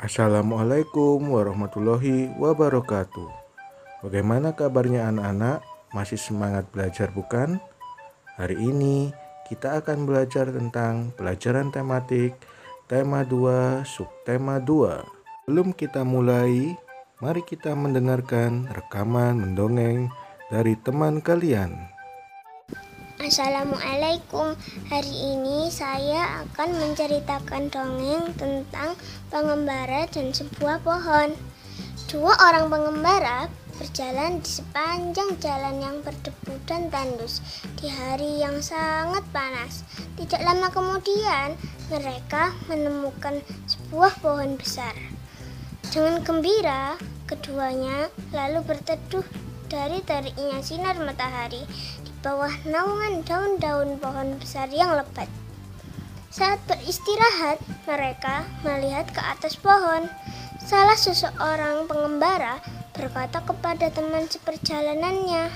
Assalamualaikum warahmatullahi wabarakatuh. Bagaimana kabarnya anak-anak? Masih semangat belajar bukan? Hari ini kita akan belajar tentang pelajaran tematik tema 2 subtema 2. Sebelum kita mulai, mari kita mendengarkan rekaman mendongeng dari teman kalian. Assalamualaikum. Hari ini saya akan menceritakan dongeng tentang pengembara dan sebuah pohon. Dua orang pengembara berjalan di sepanjang jalan yang berdebu dan tandus di hari yang sangat panas. Tidak lama kemudian, mereka menemukan sebuah pohon besar. Dengan gembira, keduanya lalu berteduh dari teriknya sinar matahari di bawah naungan daun-daun pohon besar yang lebat. Saat beristirahat, mereka melihat ke atas pohon. Salah seseorang pengembara berkata kepada teman seperjalanannya,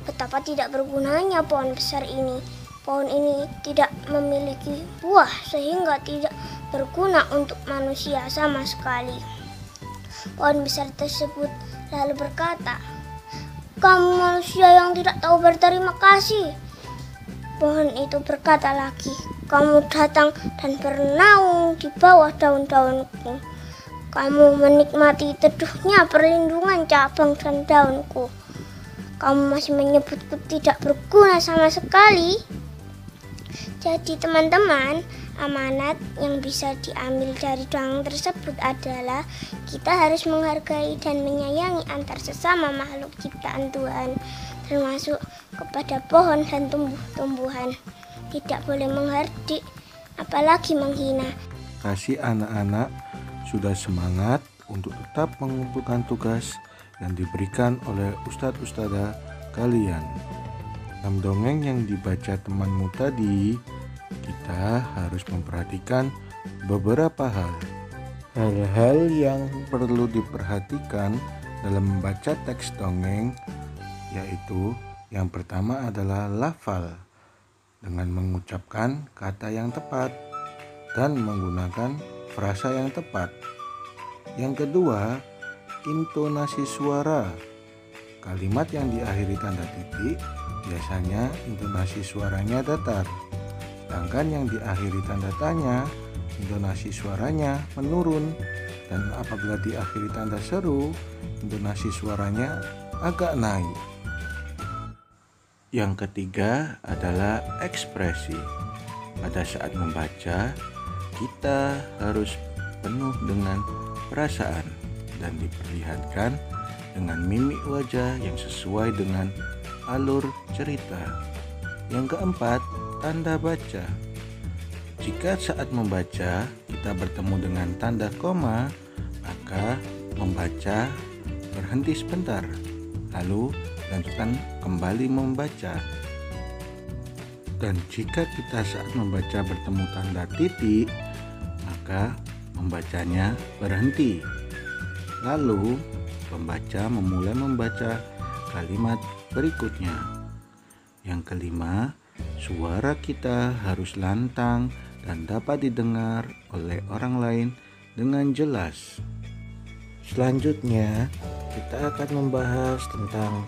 "Betapa tidak bergunanya pohon besar ini. Pohon ini tidak memiliki buah sehingga tidak berguna untuk manusia sama sekali." Pohon besar tersebut lalu berkata, "Kamu manusia yang tidak tahu berterima kasih." Pohon itu berkata lagi, "Kamu datang dan bernaung di bawah daun-daunku. Kamu menikmati teduhnya perlindungan cabang dan daunku. Kamu masih menyebutku tidak berguna sama sekali." Jadi teman-teman, amanat yang bisa diambil dari dongeng tersebut adalah kita harus menghargai dan menyayangi antar sesama makhluk ciptaan Tuhan, termasuk kepada pohon dan tumbuh-tumbuhan. Tidak boleh menghardik, apalagi menghina. Kasih anak-anak sudah semangat untuk tetap mengumpulkan tugas yang diberikan oleh ustadz-ustadzah kalian. Dalam dongeng yang dibaca temanmu tadi, kita harus memperhatikan beberapa hal. Hal-hal yang perlu diperhatikan dalam membaca teks dongeng, yaitu yang pertama adalah lafal, dengan mengucapkan kata yang tepat dan menggunakan frasa yang tepat. Yang kedua, intonasi suara. Kalimat yang diakhiri tanda titik biasanya intonasi suaranya datar, sedangkan yang diakhiri tanda tanya intonasi suaranya menurun, dan apabila diakhiri tanda seru intonasi suaranya agak naik. Yang ketiga adalah ekspresi. Pada saat membaca, kita harus penuh dengan perasaan dan diperlihatkan dengan mimik wajah yang sesuai dengan alur cerita. Yang keempat, tanda baca. Jika saat membaca kita bertemu dengan tanda koma, maka membaca berhenti sebentar, lalu lanjutkan kembali membaca. Dan jika kita saat membaca bertemu tanda titik, maka membacanya berhenti. Lalu pembaca memulai membaca kalimat berikutnya. Yang kelima, suara kita harus lantang dan dapat didengar oleh orang lain dengan jelas. Selanjutnya, kita akan membahas tentang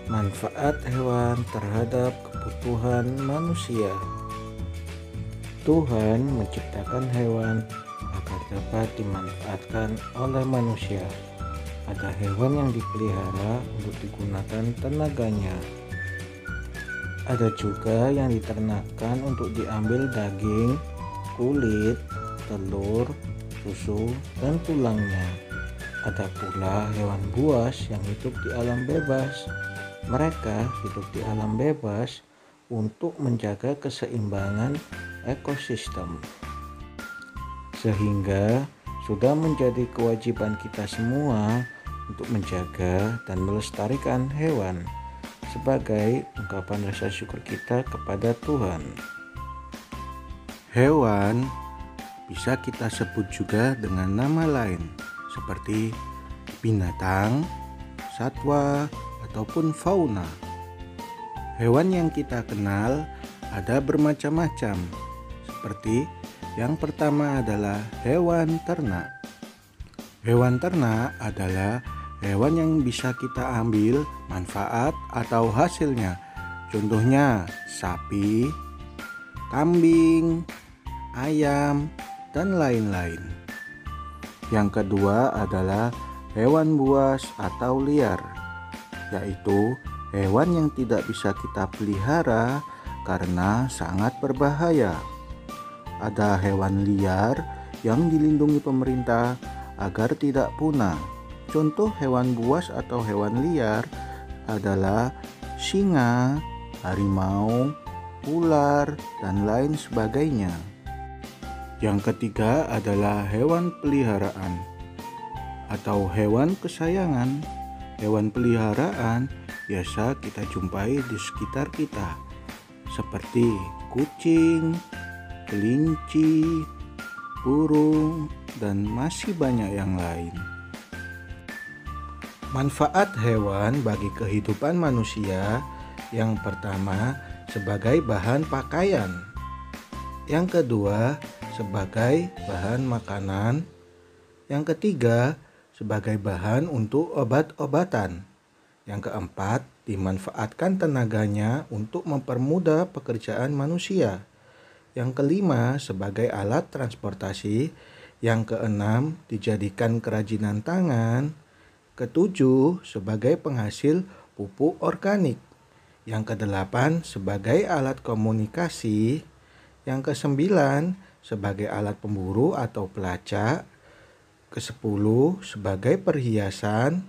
manfaat hewan terhadap kebutuhan manusia. Tuhan menciptakan hewan agar dapat dimanfaatkan oleh manusia. Ada hewan yang dipelihara untuk digunakan tenaganya. Ada juga yang diternakkan untuk diambil daging, kulit, telur, susu, dan tulangnya. Ada pula hewan buas yang hidup di alam bebas. Mereka hidup di alam bebas untuk menjaga keseimbangan ekosistem. Sehingga sudah menjadi kewajiban kita semua untuk menjaga dan melestarikan hewan sebagai ungkapan rasa syukur kita kepada Tuhan. Hewan bisa kita sebut juga dengan nama lain seperti binatang, satwa, ataupun fauna. Hewan yang kita kenal ada bermacam-macam. Seperti yang pertama adalah hewan ternak. Hewan ternak adalah hewan yang bisa kita ambil manfaat atau hasilnya. Contohnya sapi, kambing, ayam, dan lain-lain. Yang kedua adalah hewan buas atau liar, yaitu hewan yang tidak bisa kita pelihara karena sangat berbahaya. Ada hewan liar yang dilindungi pemerintah agar tidak punah. Contoh hewan buas atau hewan liar adalah singa, harimau, ular, dan lain sebagainya. Yang ketiga adalah hewan peliharaan atau hewan kesayangan. Hewan peliharaan biasa kita jumpai di sekitar kita, seperti kucing, kelinci, burung, dan masih banyak yang lain. Manfaat hewan bagi kehidupan manusia: yang pertama, sebagai bahan pakaian. Yang kedua, sebagai bahan makanan. Yang ketiga, sebagai bahan untuk obat-obatan. Yang keempat, dimanfaatkan tenaganya untuk mempermudah pekerjaan manusia. Yang kelima, sebagai alat transportasi. Yang keenam, dijadikan kerajinan tangan. Ketujuh, sebagai penghasil pupuk organik. Yang kedelapan, sebagai alat komunikasi. Yang kesembilan, sebagai alat pemburu atau pelacak. Kesepuluh, sebagai perhiasan.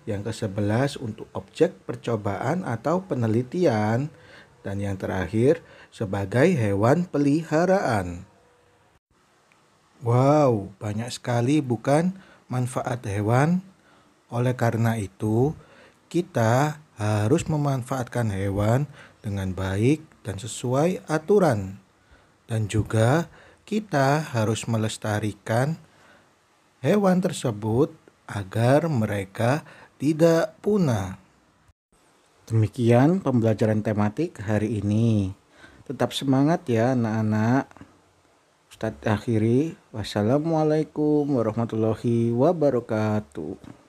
Yang kesebelas, untuk objek percobaan atau penelitian. Dan yang terakhir, sebagai hewan peliharaan. Wow, banyak sekali bukan manfaat hewan? Oleh karena itu, kita harus memanfaatkan hewan dengan baik dan sesuai aturan. Dan juga kita harus melestarikan hewan tersebut agar mereka tidak punah. Demikian pembelajaran tematik hari ini. Tetap semangat ya anak-anak. Ustadz akhiri. Wassalamualaikum warahmatullahi wabarakatuh.